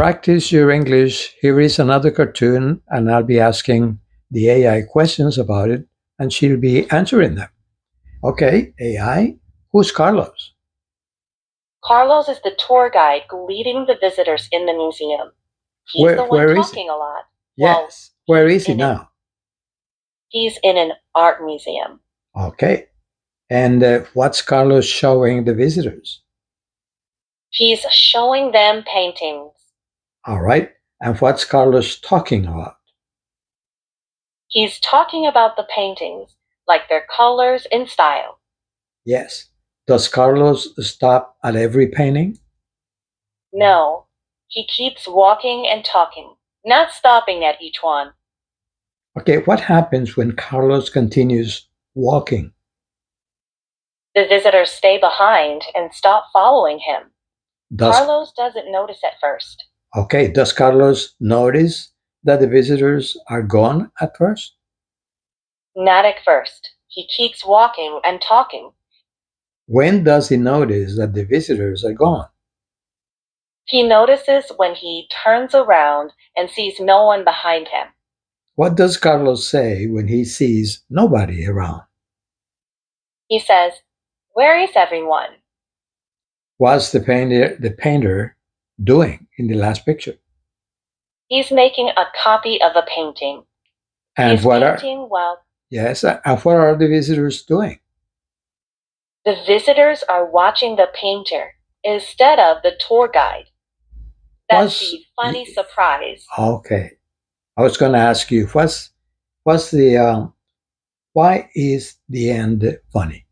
practice your English. Here is another cartoon, and I'll be asking the AI questions about it, and she'll be answering them. Okay, AI, who's Carlos? Carlos is the tour guide leading the visitors in the museum. He's the one Where is he? talking a lot. Yes, where is he now? He's in an art museum. Okay, and what's Carlos showing the visitors? He's showing them paintings. All right, and what's Carlos talking about? He's talking about the paintings, like their colors and style. Yes. Does Carlos stop at every painting? No, he keeps walking and talking, not stopping at each one. Okay, what happens when Carlos continues walking? The visitors stay behind and stop following him. Does Carlos doesn't notice at first. Okay, does Carlos notice that the visitors are gone at first? Not at first. He keeps walking and talking. When does he notice that the visitors are gone? He notices when he turns around and sees no one behind him. What does Carlos say when he sees nobody around? He says, "Where is everyone?" What's the painter doing in the last picture? He's making a copy of a painting. And He's what are painting while yes, and what are the visitors doing? the visitors are watching the painter instead of the tour guide. That's What's the funny surprise. okay? I was going to ask you what's the why is the end funny?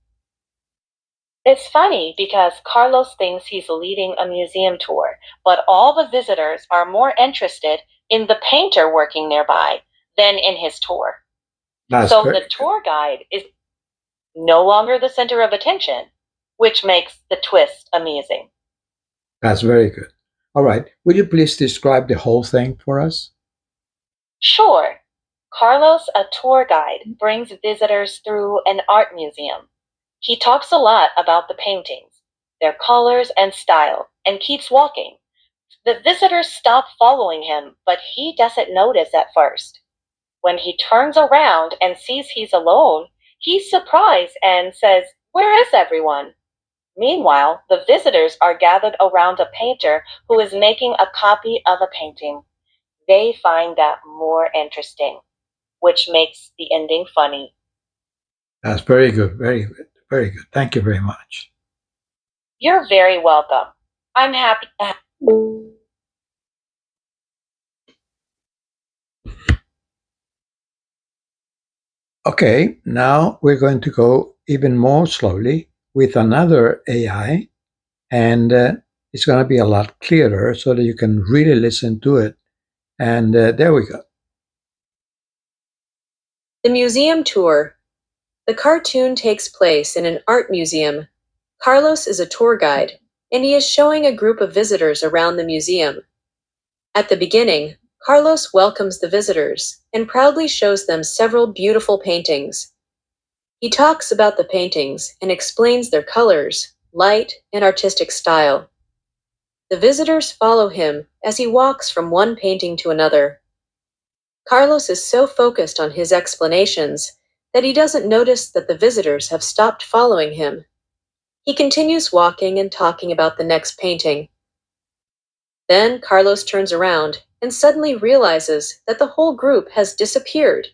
It's funny because Carlos thinks he's leading a museum tour, but all the visitors are more interested in the painter working nearby than in his tour. That's So very the tour guide is no longer the center of attention, which makes the twist amusing. That's very good. All right. Would you please describe the whole thing for us? Sure, Carlos, a tour guide, brings visitors through an art museum. He talks a lot about the paintings, their colors and style, and keeps walking. The visitors stop following him, but he doesn't notice at first. When he turns around and sees he's alone, he's surprised and says, "Where is everyone?" Meanwhile, the visitors are gathered around a painter who is making a copy of a painting. They find that more interesting, which makes the ending funny. That's very good. Very good. Very good. Thank you very much. You're very welcome. I'm happy. Okay. Now we're going to go even more slowly with another AI, and it's going to be a lot clearer so that you can really listen to it. And there we go. The Museum Tour. The cartoon takes place in an art museum. Carlos is a tour guide, and he is showing a group of visitors around the museum. At the beginning, Carlos welcomes the visitors and proudly shows them several beautiful paintings. He talks about the paintings and explains their colors, light, and artistic style. The visitors follow him as he walks from one painting to another. Carlos is so focused on his explanations that he doesn't notice that the visitors have stopped following him. He continues walking and talking about the next painting. Then Carlos turns around and suddenly realizes that the whole group has disappeared.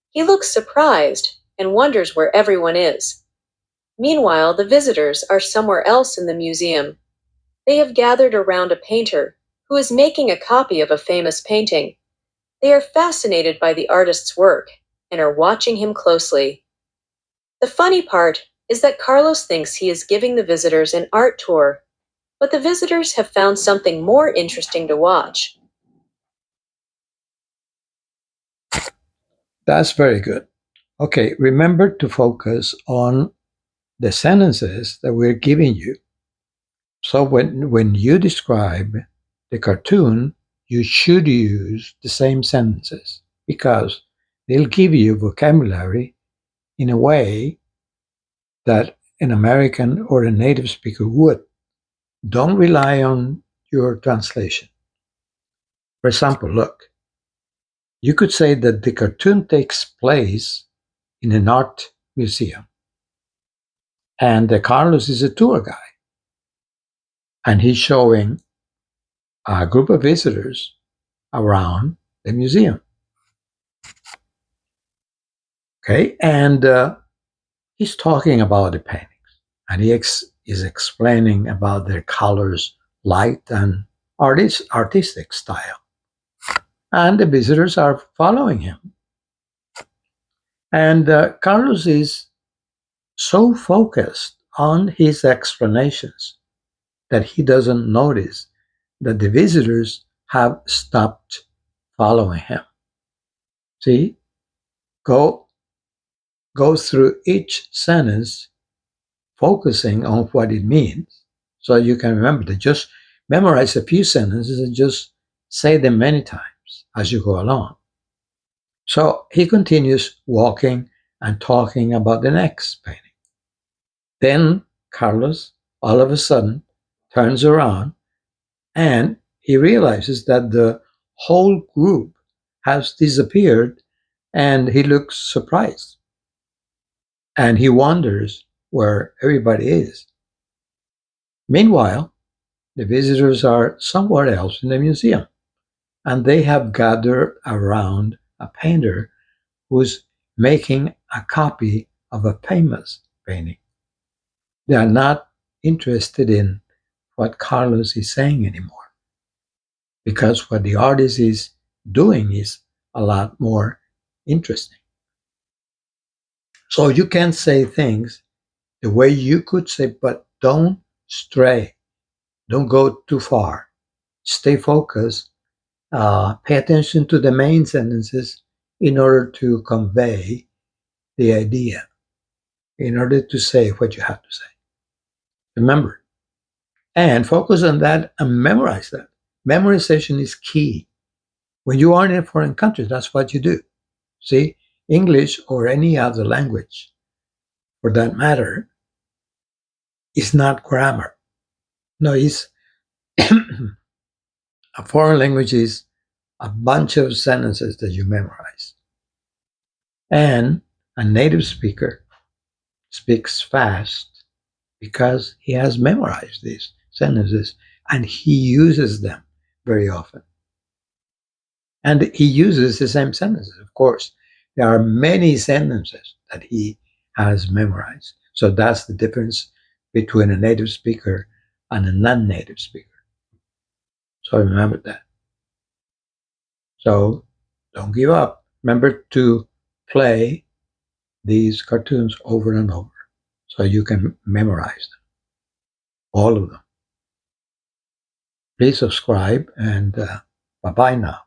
He looks surprised and wonders where everyone is. Meanwhile, the visitors are somewhere else in the museum. They have gathered around a painter who is making a copy of a famous painting. They are fascinated by the artist's work and are watching him closely. The funny part is that Carlos thinks he is giving the visitors an art tour, but the visitors have found something more interesting to watch. That's very good. Okay. Remember to focus on the sentences that we're giving you. So when you describe the cartoon, you should use the same sentences because they'll give you vocabulary in a way that an American or a native speaker would. Don't rely on your translation. For example, look, you could say that the cartoon takes place in an art museum, and Carlos is a tour guide, and he's showing a group of visitors around the museum. Okay, and he's talking about the paintings, and he is explaining about their colors, light, and artistic style. And the visitors are following him. And Carlos is so focused on his explanations that he doesn't notice that the visitors have stopped following him. See, go through each sentence focusing on what it means so you can remember to just memorize a few sentences and just say them many times as you go along. So he continues walking and talking about the next painting. Then Carlos all of a sudden turns around and he realizes that the whole group has disappeared, and he looks surprised. And he wonders where everybody is. Meanwhile, the visitors are somewhere else in the museum, and they have gathered around a painter who's making a copy of a famous painting. They are not interested in what Carlos is saying anymore, because what the artist is doing is a lot more interesting. So you can say things the way you could say, but don't stray. Don't go too far. Stay focused. Pay attention to the main sentences in order to convey the idea, in order to say what you have to say. Remember, and focus on that and memorize that. Memorization is key. When you are in a foreign country, that's what you do. See, English or any other language, for that matter, is not grammar. No, it's a foreign language is a bunch of sentences that you memorize. And a native speaker speaks fast because he has memorized these sentences and he uses them very often. And he uses the same sentences, of course. There are many sentences that he has memorized. So that's the difference between a native speaker and a non-native speaker. So remember that. So don't give up. Remember to play these cartoons over and over so you can memorize them, all of them. Please subscribe, and bye-bye now.